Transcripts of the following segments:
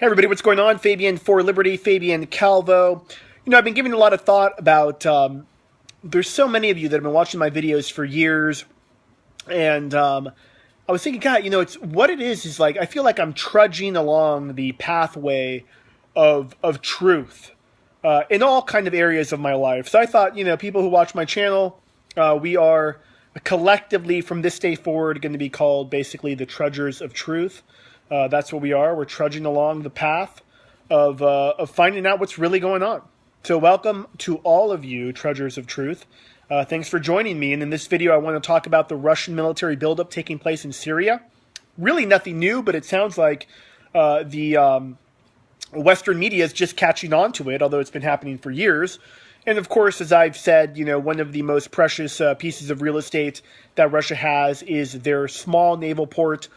Hey everybody, what's going on? Fabian for Liberty, Fabian Calvo. I've been giving a lot of thought about, there's so many of you that have been watching my videos for years, and I was thinking, God, it's what it is like, I feel like I'm trudging along the pathway of truth in all kind of areas of my life. So I thought, people who watch my channel, we are collectively from this day forward going to be called basically the trudgers of truth. That's what we are. We're trudging along the path of finding out what's really going on. So welcome to all of you, trudgers of truth. Thanks for joining me. And in this video, I want to talk about the Russian military buildup taking place in Syria. Really nothing new, but it sounds like the Western media is just catching on to it, although it's been happening for years. And of course, as I've said, one of the most precious pieces of real estate that Russia has is their small naval port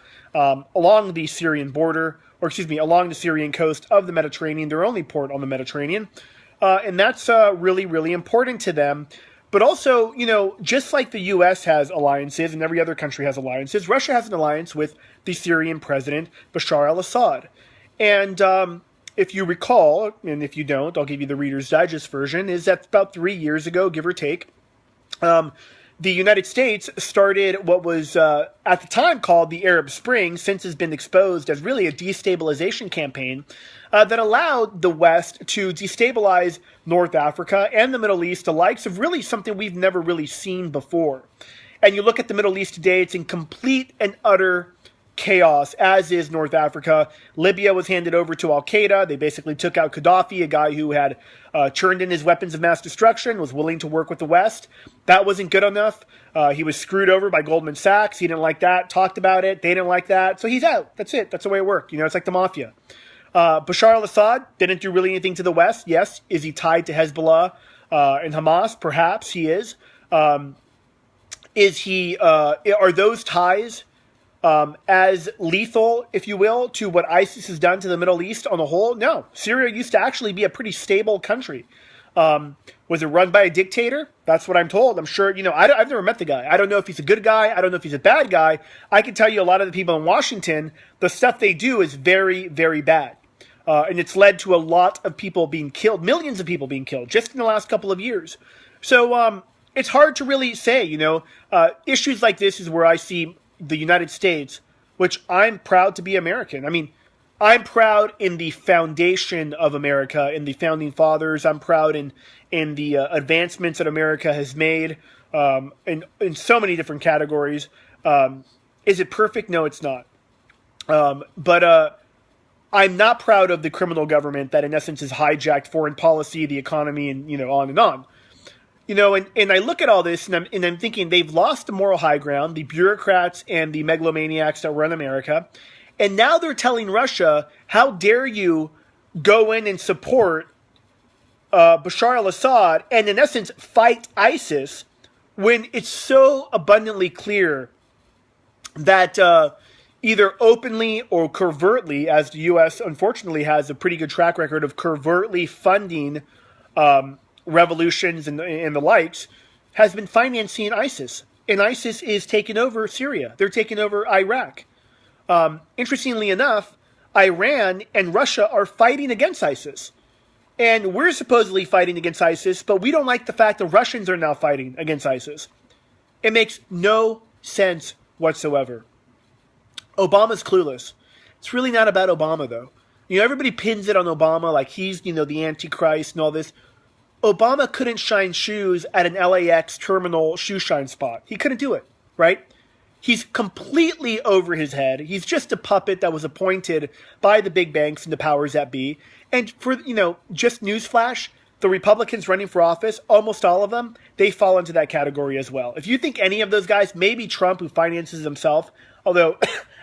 along the Syrian border, along the Syrian coast of the Mediterranean, their only port on the Mediterranean. And that's really, really important to them. But also, just like the U.S. has alliances and every other country has alliances, Russia has an alliance with the Syrian president, Bashar al-Assad. And if you recall, and if you don't, I'll give you the Reader's Digest version, is that about 3 years ago, give or take, the United States started what was at the time called the Arab Spring, since has been exposed as really a destabilization campaign that allowed the West to destabilize North Africa and the Middle East, the likes of really something we've never really seen before. And you look at the Middle East today, it's in complete and utter chaos, as is North Africa. Libya was handed over to al-Qaeda. They basically took out Gaddafi, a guy who had churned in his weapons of mass destruction, was willing to work with the West. That wasn't good enough. He was screwed over by Goldman Sachs. He didn't like that, talked about it. They didn't like that. So he's out. That's it. That's the way it worked. It's like the mafia. Bashar al-Assad didn't do really anything to the West. Yes. Is he tied to Hezbollah and Hamas? Perhaps he is. Are those ties as lethal, if you will, to what ISIS has done to the Middle East on the whole? No. Syria used to actually be a pretty stable country. Was it run by a dictator? That's what I'm told. I'm sure, I've never met the guy. I don't know if he's a good guy. I don't know if he's a bad guy. I can tell you a lot of the people in Washington, the stuff they do is very, very bad. And it's led to a lot of people being killed, millions of people being killed just in the last couple of years. So it's hard to really say, issues like this is where I see the United States, which I'm proud to be American. I mean, I'm proud in the foundation of America, in the founding fathers. I'm proud in the advancements that America has made in so many different categories. Is it perfect? No, it's not. But I'm not proud of the criminal government that in essence has hijacked foreign policy, the economy, and on and on. And I look at all this and I'm thinking they've lost the moral high ground, the bureaucrats and the megalomaniacs that run America. And now they're telling Russia, how dare you go in and support Bashar al-Assad and in essence fight ISIS when it's so abundantly clear that either openly or covertly, as the U.S. unfortunately has a pretty good track record of covertly funding revolutions and the likes, has been financing ISIS. And ISIS is taking over Syria. They're taking over Iraq. Interestingly enough, Iran and Russia are fighting against ISIS. And we're supposedly fighting against ISIS, but we don't like the fact the Russians are now fighting against ISIS. It makes no sense whatsoever. Obama's clueless. It's really not about Obama, though. Everybody pins it on Obama like he's, the Antichrist and all this. Obama couldn't shine shoes at an LAX terminal shoe shine spot. He couldn't do it, right? He's completely over his head. He's just a puppet that was appointed by the big banks and the powers that be. And for, just newsflash, the Republicans running for office, almost all of them, they fall into that category as well. If you think any of those guys, maybe Trump, who finances himself, although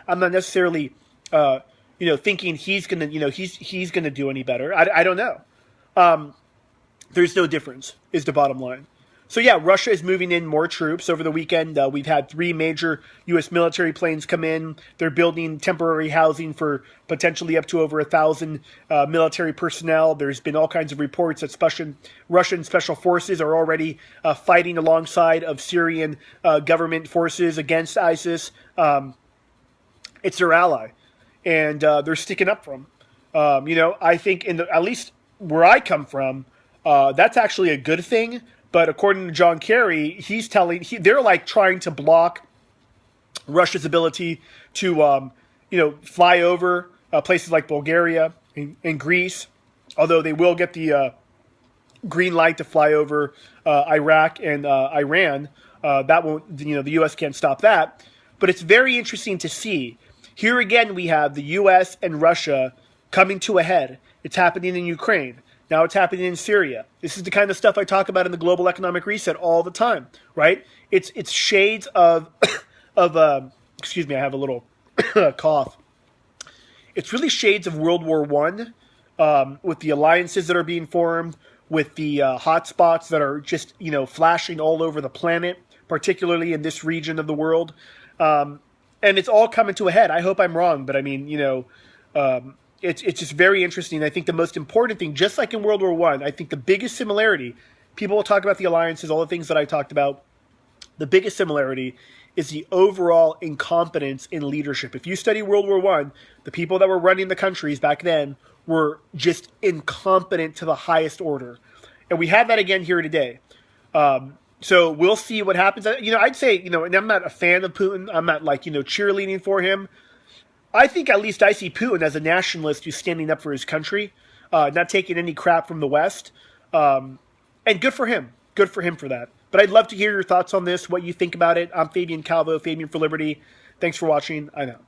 I'm not necessarily, thinking he's going to, he's going to do any better. I don't know. There's no difference is the bottom line. So yeah, Russia is moving in more troops. Over the weekend, we've had 3 major U.S. military planes come in. They're building temporary housing for potentially up to over 1,000 military personnel. There's been all kinds of reports that Russian special forces are already fighting alongside of Syrian government forces against ISIS. It's their ally, and they're sticking up for them. I think at least where I come from, that's actually a good thing. But according to John Kerry, they're like trying to block Russia's ability to, fly over places like Bulgaria and Greece. Although they will get the green light to fly over Iraq and Iran, that won't. The U.S. can't stop that. But it's very interesting to see. Here again, we have the U.S. and Russia coming to a head. It's happening in Ukraine. Now it's happening in Syria. This is the kind of stuff I talk about in the global economic reset all the time, right? It's shades of excuse me, I have a little cough. It's really shades of World War One, with the alliances that are being formed, with the hotspots that are just flashing all over the planet, particularly in this region of the world. And it's all coming to a head. I hope I'm wrong, but I mean, it's just very interesting. I think the most important thing, just like in World War One, I think the biggest similarity, people will talk about the alliances, all the things that I talked about. The biggest similarity is the overall incompetence in leadership. If you study World War One, the people that were running the countries back then were just incompetent to the highest order. And we have that again here today. So we'll see what happens. I'd say, and I'm not a fan of Putin. I'm not cheerleading for him. I think at least I see Putin as a nationalist who's standing up for his country, not taking any crap from the West. And good for him. Good for him for that. But I'd love to hear your thoughts on this, what you think about it. I'm Fabian Calvo, Fabian for Liberty. Thanks for watching. I know.